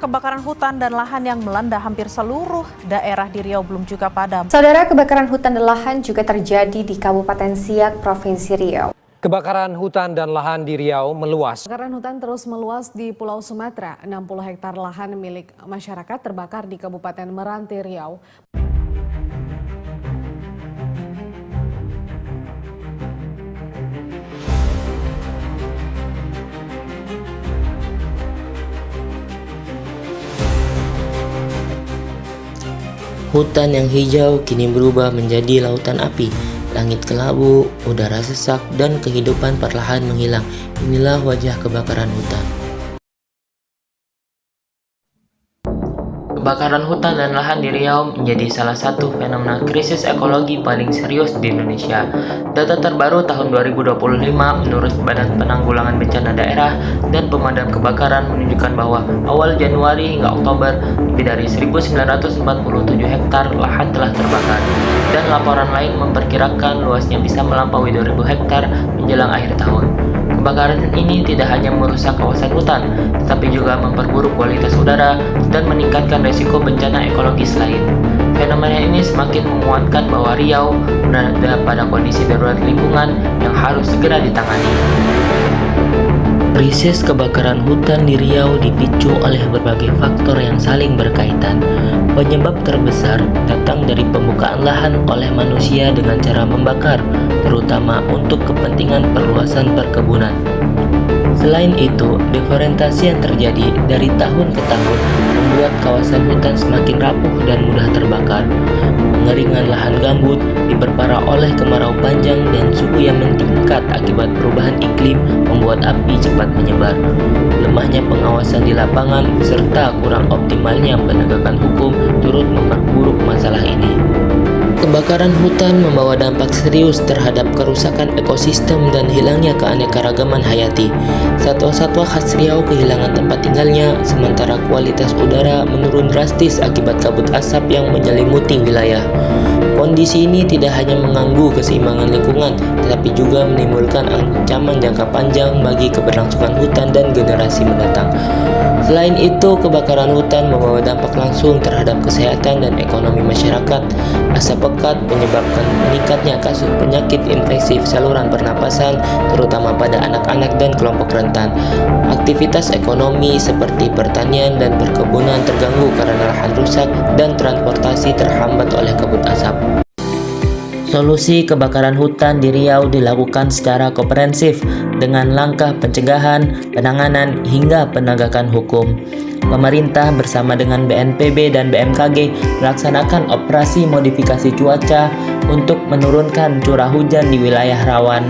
kebakaran hutan dan lahan yang melanda hampir seluruh daerah di Riau belum juga padam. Saudara, kebakaran hutan dan lahan juga terjadi di Kabupaten Siak, Provinsi Riau. Kebakaran hutan dan lahan di Riau meluas. Kebakaran hutan terus meluas di Pulau Sumatera. 60 hektar lahan milik masyarakat terbakar di Kabupaten Meranti, Riau. Hutan yang hijau kini berubah menjadi lautan api. Langit kelabu, udara sesak, dan kehidupan perlahan menghilang. Inilah wajah kebakaran hutan. Kebakaran hutan dan lahan di Riau menjadi salah satu fenomena krisis ekologi paling serius di Indonesia. Data terbaru tahun 2025 menurut Badan Penanggulangan Bencana Daerah dan Pemadam Kebakaran menunjukkan bahwa awal Januari hingga Oktober lebih dari 1.947 hektar lahan telah terbakar. Dan laporan lain memperkirakan luasnya bisa melampaui 2.000 hektar menjelang akhir tahun. Kebakaran ini tidak hanya merusak kawasan hutan, tetapi juga memperburuk kualitas udara dan meningkatkan risiko bencana ekologis lain. Fenomena ini semakin menguatkan bahwa Riau berada pada kondisi darurat lingkungan yang harus segera ditangani. Krisis kebakaran hutan di Riau dipicu oleh berbagai faktor yang saling berkaitan. Penyebab terbesar datang dari pembukaan lahan oleh manusia dengan cara membakar, terutama untuk kepentingan perluasan perkebunan. Selain itu, deforestasi yang terjadi dari tahun ke tahun membuat kawasan hutan semakin rapuh dan mudah terbakar. Pengeringan lahan gambut diperparah oleh kemarau panjang dan suhu yang meningkat akibat perubahan iklim membuat api cepat menyebar. Lemahnya pengawasan di lapangan serta kurang optimalnya penegakan hukum turut memperburuk masalah ini. Kebakaran hutan membawa dampak serius terhadap kerusakan ekosistem dan hilangnya keanekaragaman hayati. Satwa-satwa khas Riau kehilangan tempat tinggalnya, sementara kualitas udara menurun drastis akibat kabut asap yang menyelimuti wilayah. Kondisi ini tidak hanya mengganggu keseimbangan lingkungan, tetapi juga menimbulkan ancaman jangka panjang bagi keberlangsungan hutan dan generasi mendatang. Selain itu, kebakaran hutan membawa dampak langsung terhadap kesehatan dan ekonomi masyarakat. Asap pekat menyebabkan meningkatnya kasus penyakit infeksi saluran pernapasan, terutama pada anak-anak dan kelompok rentan. Aktivitas ekonomi seperti pertanian dan perkebunan terganggu karena lahan rusak dan transportasi terhambat oleh kabut asap. Solusi kebakaran hutan di Riau dilakukan secara komprehensif dengan langkah pencegahan, penanganan, hingga penegakan hukum. Pemerintah bersama dengan BNPB dan BMKG melaksanakan operasi modifikasi cuaca untuk menurunkan curah hujan di wilayah rawan.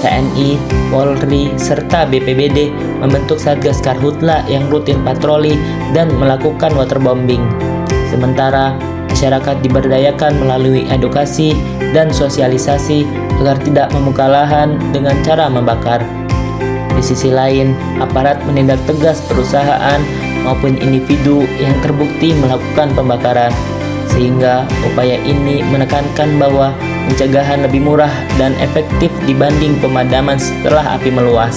TNI, Polri, serta BPBD membentuk Satgas Karhutla yang rutin patroli dan melakukan waterbombing. Sementara masyarakat diberdayakan melalui edukasi dan sosialisasi agar tidak membuka lahan dengan cara membakar. Di sisi lain, aparat menindak tegas perusahaan maupun individu yang terbukti melakukan pembakaran, sehingga upaya ini menekankan bahwa pencegahan lebih murah dan efektif dibanding pemadaman setelah api meluas.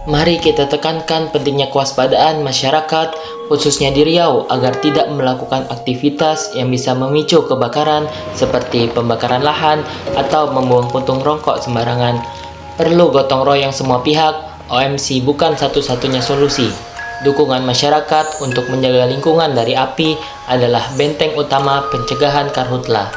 Mari kita tekankan pentingnya kewaspadaan masyarakat, khususnya di Riau, agar tidak melakukan aktivitas yang bisa memicu kebakaran seperti pembakaran lahan atau membuang puntung rokok sembarangan. Perlu gotong royong semua pihak. OMC bukan satu-satunya solusi. Dukungan masyarakat untuk menjaga lingkungan dari api adalah benteng utama pencegahan karhutla.